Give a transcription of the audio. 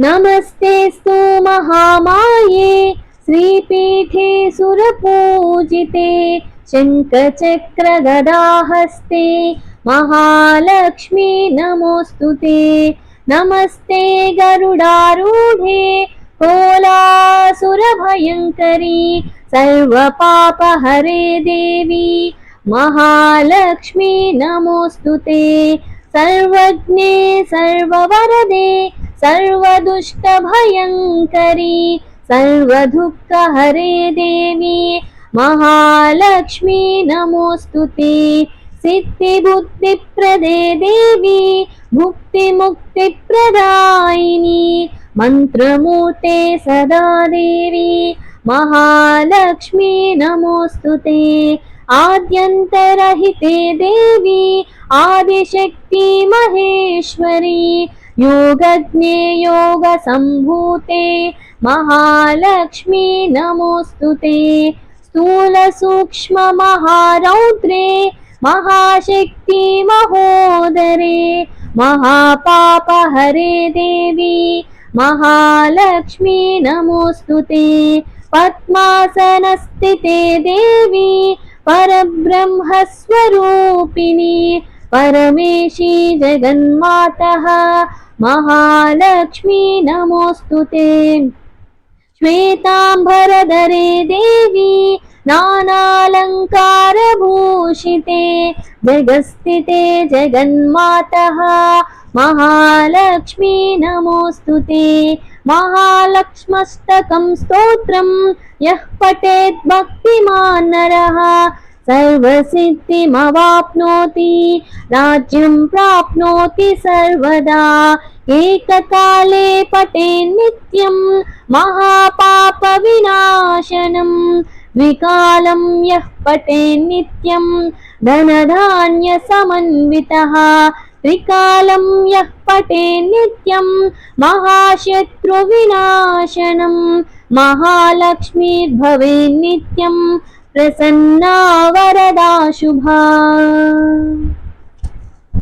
नमस्तेस्तु महामाये श्रीपीठे सुरपूजिते शङ्खचक्रगदाहस्ते महालक्ष्मी नमोऽस्तुते। नमस्ते गरुडारूढे कोलासुरभयङ्करी सर्वपापहरे देवी महालक्ष्मी नमोऽस्तुते। सर्वज्ञे सर्ववरदे सर्वदुष्टभयङ्करी सर्वदुःखहरे देवी महालक्ष्मी नमोऽस्तुते। सिद्धिबुद्धिप्रदे देवी मुक्तिमुक्तिप्रदायिनी मंत्रमूर्ते सदा देवी महालक्ष्मी नमोऽस्तुते। आद्यन्तरहिते देवी आदिशक्ति महेश्वरी योगज्ञे योगसम्भूते महालक्ष्मी नमोऽस्तुते। स्थूलसूक्ष्म महारौद्रे महाशक्ति महोदरे महापापहरे देवी महालक्ष्मी नमोऽस्तुते। पद्मासनस्थिते देवी परब्रह्मस्वरूपिणी परमेशी जगन्मातः महालक्ष्मी नमोऽस्तुते। श्वेतांबरधरे देवी नानालंकारभूषिते जगस्थिते जगन्मातः महालक्ष्मी नमोऽस्तुते। महालक्ष्म्यष्टकं स्तोत्रं यः पठेत् भक्तिमान् नरः सर्वसिद्धिमवाप्नोति राज्यं प्राप्नोति सर्वदा। एककाले पठेन् नित्यं महापापविनाशनं द्विकालं यः पठेन् नित्यं धनधान्यसमन्वितः त्रिकालं यः पठेन् नित्यं महाशत्रुविनाशनं महालक्ष्मीर्भवेन् नित्यं प्रसन्ना वरदा शुभा।